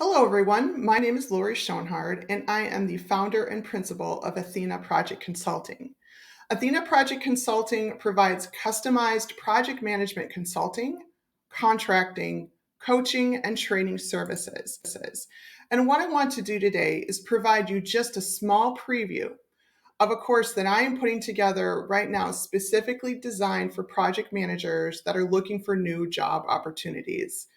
Hello, everyone. My name is Lori Schoenhard, and I am the founder and principal of Athena Project Consulting. Athena Project Consulting provides customized project management consulting, contracting, coaching, and training services. And what I want to do today is provide you just a small preview of a course that I am putting together right now, specifically designed for project managers that are looking for new job opportunities.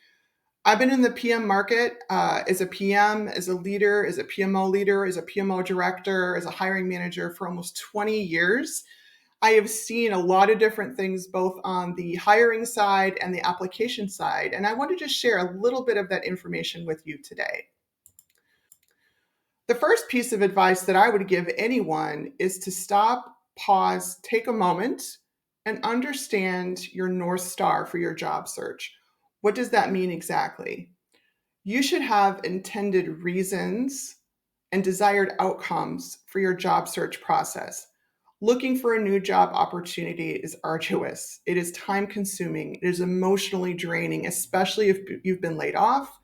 I've been in the PM market as a PM, as a leader, as a PMO leader, as a PMO director, as a hiring manager for almost 20 years. I have seen a lot of different things, both on the hiring side and the application side. And I want to just share a little bit of that information with you today. The first piece of advice that I would give anyone is to stop, pause, take a moment, and understand your North Star for your job search. What does that mean exactly? You should have intended reasons and desired outcomes for your job search process. Looking for a new job opportunity is arduous. It is time consuming. It is emotionally draining, especially if you've been laid off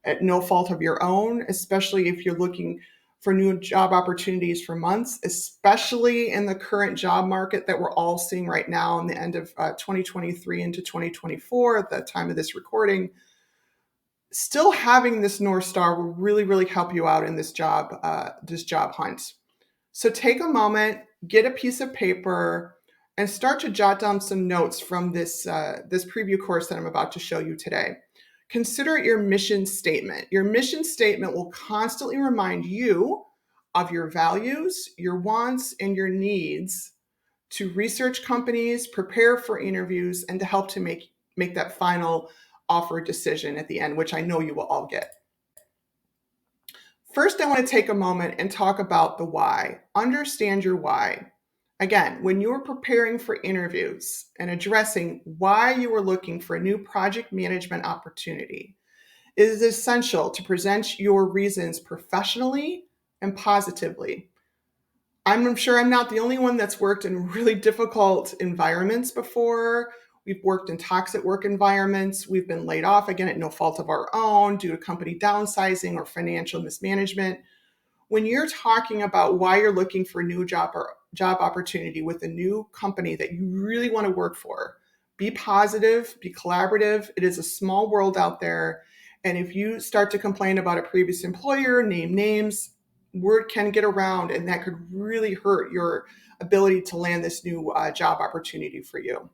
at no fault of your own, especially if you're looking for new job opportunities for months, especially in the current job market that we're all seeing right now in the end of 2023 into 2024 at the time of this recording. Still having this North Star will really help you out in this job hunt. So take a moment, get a piece of paper, and start to jot down some notes from this preview course that I'm about to show you today. Consider it your mission statement. Your mission statement will constantly remind you of your values, your wants, and your needs to research companies, prepare for interviews, and to help to make that final offer decision at the end, which I know you will all get. First, I want to take a moment and talk about the why. Understand your why. Again, when you're preparing for interviews and addressing why you are looking for a new project management opportunity, it is essential to present your reasons professionally and positively. I'm sure I'm not the only one that's worked in really difficult environments before. We've worked in toxic work environments. We've been laid off, again, at no fault of our own due to company downsizing or financial mismanagement. When you're talking about why you're looking for a new job or job opportunity with a new company that you really want to work for, be positive, be collaborative. It is a small world out there. And if you start to complain about a previous employer, name names, word can get around, and that could really hurt your ability to land this new job opportunity for you.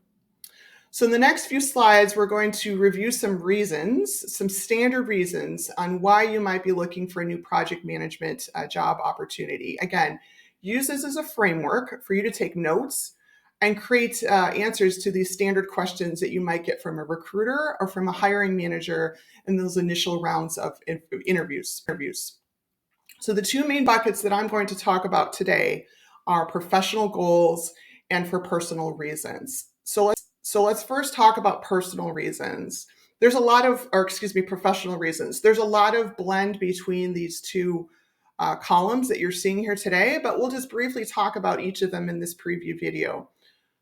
So in the next few slides, we're going to review some reasons, some standard reasons on why you might be looking for a new project management job opportunity. Again, use this as a framework for you to take notes and create answers to these standard questions that you might get from a recruiter or from a hiring manager in those initial rounds of interviews. So the two main buckets that I'm going to talk about today are professional goals and for personal reasons. So let's first talk about personal reasons. There's a lot of, professional reasons. There's a lot of blend between these two columns that you're seeing here today, but we'll just briefly talk about each of them in this preview video.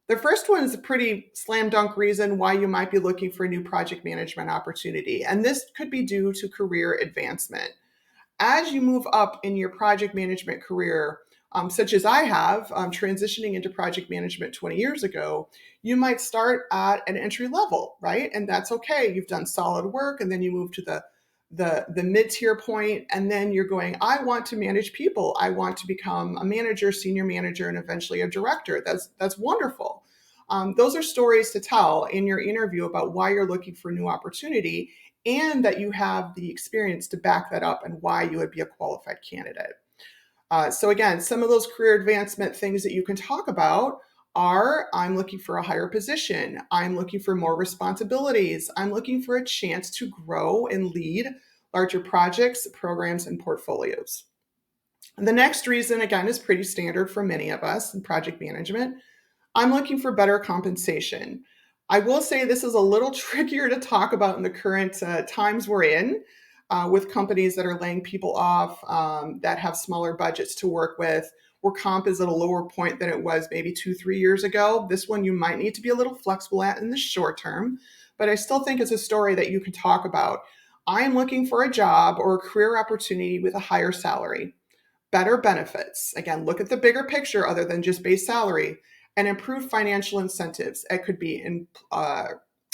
The first one is a pretty slam dunk reason why you might be looking for a new project management opportunity, and this could be due to career advancement. As you move up in your project management career, such as I have, transitioning into project management 20 years ago, you might start at an entry level, right? And that's okay. You've done solid work, and then you move to the mid-tier point, and then you're going, I want to manage people. I want to become a manager, senior manager, and eventually a director. That's wonderful. Those are stories to tell in your interview about why you're looking for a new opportunity, and that you have the experience to back that up and why you would be a qualified candidate. So again, some of those career advancement things that you can talk about are, I'm looking for a higher position. I'm looking for more responsibilities. I'm looking for a chance to grow and lead larger projects, programs, and portfolios. And the next reason, again, is pretty standard for many of us in project management. I'm looking for better compensation. I will say this is a little trickier to talk about in the current times we're in. With companies that are laying people off, that have smaller budgets to work with, where comp is at a lower point than it was maybe 2-3 years ago. This one you might need to be a little flexible at in the short term, but I still think it's a story that you can talk about. I'm looking for a job or a career opportunity with a higher salary, better benefits. Again, look at the bigger picture other than just base salary, and improved financial incentives. It could be in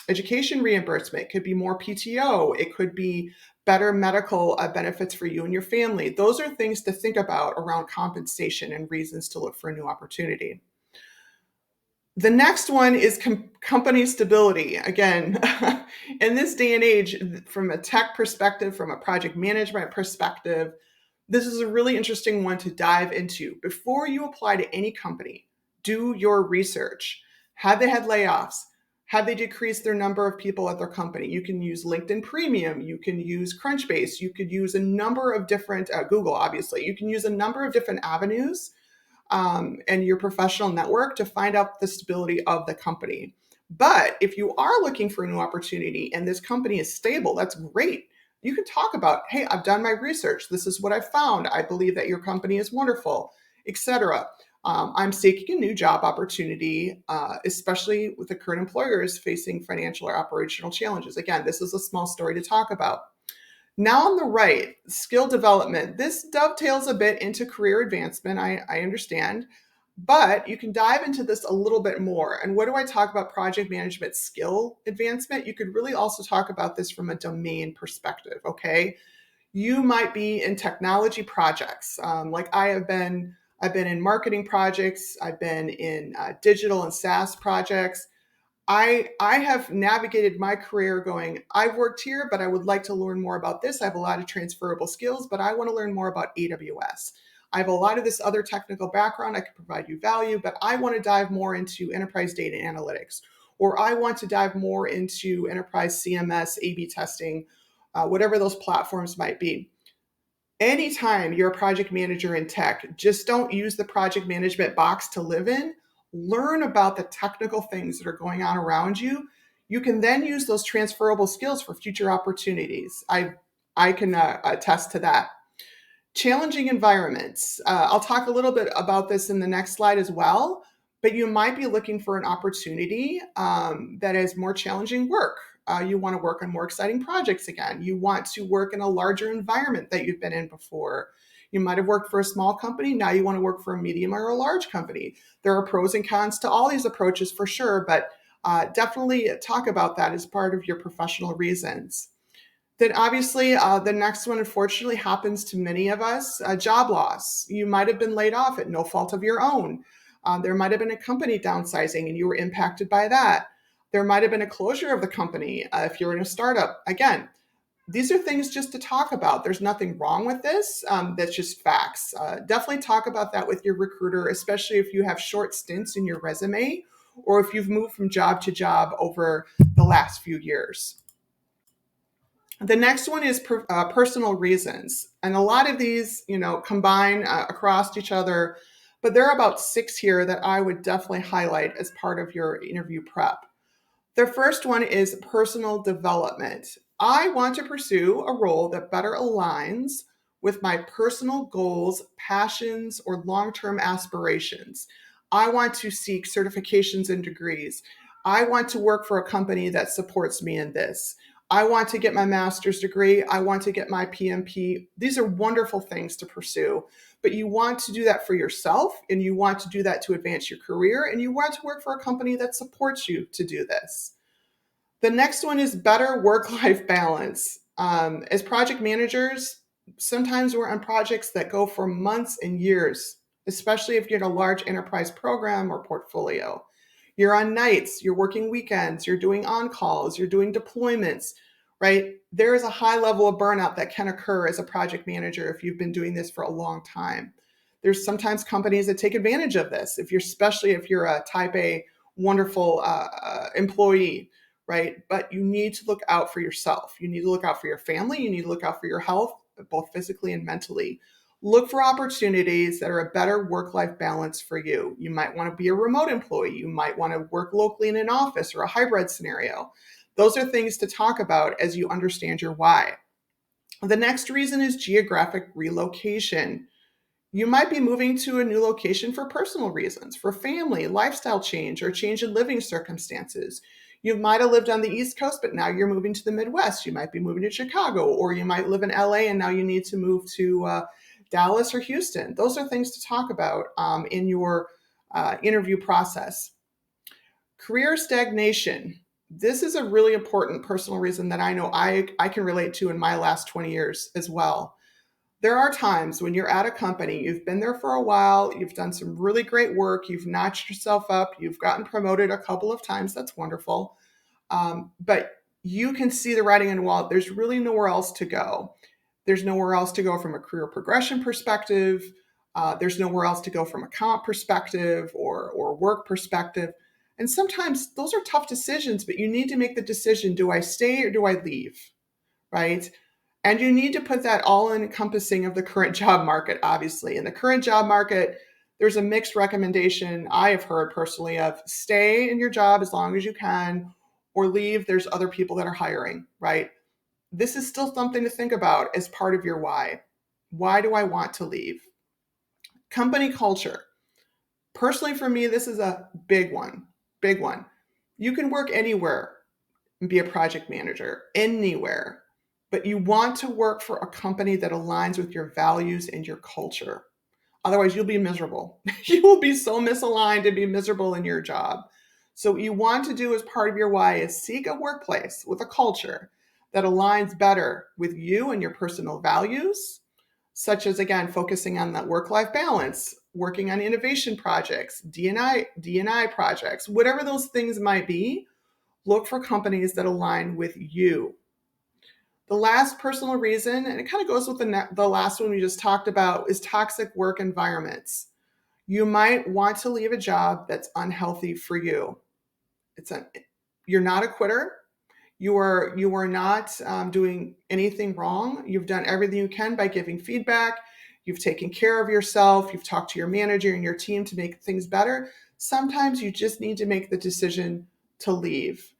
education reimbursement, it could be more PTO, it could be better medical benefits for you and your family. Those are things to think about around compensation and reasons to look for a new opportunity. The next one is company stability. Again, in this day and age, from a tech perspective, from a project management perspective, this is a really interesting one to dive into. Before you apply to any company, do your research. Have they had layoffs? Have they decreased their number of people at their company? You can use LinkedIn Premium. You can use Crunchbase. You could use a number of different, Google, obviously. You can use a number of different avenues and your professional network to find out the stability of the company. But if you are looking for a new opportunity and this company is stable, that's great. You can talk about, hey, I've done my research. This is what I found. I believe that your company is wonderful, etc. I'm seeking a new job opportunity, especially with the current employers facing financial or operational challenges. Again, this is a small story to talk about. Now on the right, skill development. This dovetails a bit into career advancement, I understand, but you can dive into this a little bit more. And what do I talk about project management skill advancement? You could really also talk about this from a domain perspective, okay? You might be in technology projects. Like I've been in marketing projects. I've been in digital and SaaS projects. I have navigated my career going, I've worked here, but I would like to learn more about this. I have a lot of transferable skills, but I want to learn more about AWS. I have a lot of this other technical background. I can provide you value, but I want to dive more into enterprise data analytics, or I want to dive more into enterprise CMS, A/B testing, whatever those platforms might be. Anytime you're a project manager in tech, just don't use the project management box to live in. Learn about the technical things that are going on around you. You can then use those transferable skills for future opportunities. I can attest to that. Challenging environments. I'll talk a little bit about this in the next slide as well, but you might be looking for an opportunity that is more challenging work. You want to work on more exciting projects again. You want to work in a larger environment that you've been in before. You might have worked for a small company. Now you want to work for a medium or a large company. There are pros and cons to all these approaches for sure, but definitely talk about that as part of your professional reasons. Then obviously the next one unfortunately happens to many of us, job loss. You might have been laid off at no fault of your own. There might have been a company downsizing and you were impacted by that. There might have been a closure of the company if you're in a startup. Again, these are things just to talk about. There's nothing wrong with this. That's just facts. Definitely talk about that with your recruiter, especially if you have short stints in your resume or if you've moved from job to job over the last few years. The next one is personal reasons. And a lot of these, combine across each other, but there are about 6 here that I would definitely highlight as part of your interview prep. The first one is personal development. I want to pursue a role that better aligns with my personal goals, passions, or long-term aspirations. I want to seek certifications and degrees. I want to work for a company that supports me in this. I want to get my master's degree. I want to get my PMP. These are wonderful things to pursue, but you want to do that for yourself and you want to do that to advance your career and you want to work for a company that supports you to do this. The next one is better work-life balance. As project managers, sometimes we're on projects that go for months and years, especially if you're in a large enterprise program or portfolio. You're on nights, you're working weekends, you're doing on-calls, you're doing deployments, right? There is a high level of burnout that can occur as a project manager if you've been doing this for a long time. There's sometimes companies that take advantage of this, especially if you're a type A wonderful employee, right? But you need to look out for yourself. You need to look out for your family. You need to look out for your health, both physically and mentally. Look for opportunities that are a better work-life balance for you. You might want to be a remote employee. You might want to work locally in an office or a hybrid scenario. Those are things to talk about as you understand your why. The next reason is geographic relocation. You might be moving to a new location for personal reasons, for family, lifestyle change, or change in living circumstances. You might have lived on the East Coast, but now you're moving to the Midwest. You might be moving to Chicago, or you might live in LA and now you need to move to Dallas or Houston. Those are things to talk about in your interview process. Career stagnation. This is a really important personal reason that I know I can relate to in my last 20 years as well. There are times when you're at a company, you've been there for a while, you've done some really great work, you've notched yourself up, you've gotten promoted a couple of times. That's wonderful. But you can see the writing on the wall. There's really nowhere else to go. There's nowhere else to go from a career progression perspective. There's nowhere else to go from a comp perspective or work perspective. And sometimes those are tough decisions, but you need to make the decision, do I stay or do I leave? Right? And you need to put that all encompassing of the current job market, obviously. In the current job market, there's a mixed recommendation I have heard personally of stay in your job as long as you can or leave. There's other people that are hiring, right? This is still something to think about as part of your why. Why do I want to leave? Company culture. Personally, for me, this is a big one. Big one. You can work anywhere and be a project manager, anywhere, but you want to work for a company that aligns with your values and your culture. Otherwise, you'll be miserable. You will be so misaligned and be miserable in your job. So, what you want to do as part of your why is seek a workplace with a culture that aligns better with you and your personal values, such as, again, focusing on that work-life balance, working on innovation projects, D&I projects, whatever those things might be. Look for companies that align with you. The last personal reason, and it kind of goes with the last one we just talked about, is toxic work environments. You might want to leave a job that's unhealthy for you. You're not a quitter. You are not doing anything wrong. You've done everything you can by giving feedback. You've taken care of yourself. You've talked to your manager and your team to make things better. Sometimes you just need to make the decision to leave.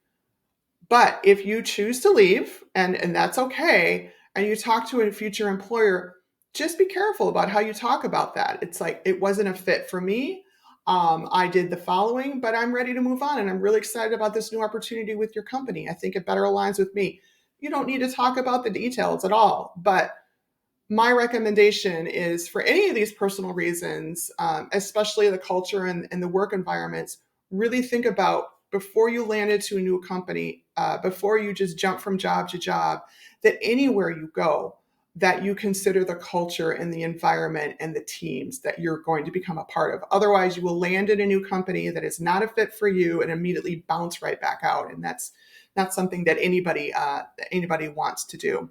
But if you choose to leave, and that's okay, and you talk to a future employer, just be careful about how you talk about that. It's like, it wasn't a fit for me. I did the following, but I'm ready to move on. And I'm really excited about this new opportunity with your company. I think it better aligns with me. You don't need to talk about the details at all. But my recommendation is for any of these personal reasons, especially the culture and the work environments, really think about before you land into a new company, before you just jump from job to job, that anywhere you go, that you consider the culture and the environment and the teams that you're going to become a part of. Otherwise, you will land in a new company that is not a fit for you and immediately bounce right back out. And that's not something that anybody wants to do.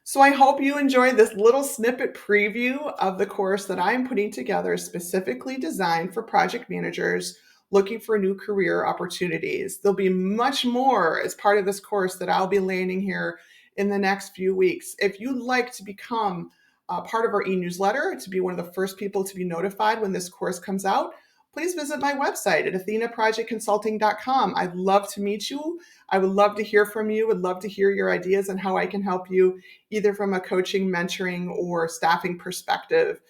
So I hope you enjoyed this little snippet preview of the course that I'm putting together specifically designed for project managers looking for new career opportunities. There'll be much more as part of this course that I'll be landing here in the next few weeks. If you'd like to become part of our e-newsletter, to be one of the first people to be notified when this course comes out, please visit my website at athenaprojectconsulting.com. I'd love to meet you. I would love to hear from you. Would love to hear your ideas on how I can help you, either from a coaching, mentoring, or staffing perspective.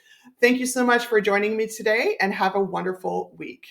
Thank you so much for joining me today, and have a wonderful week.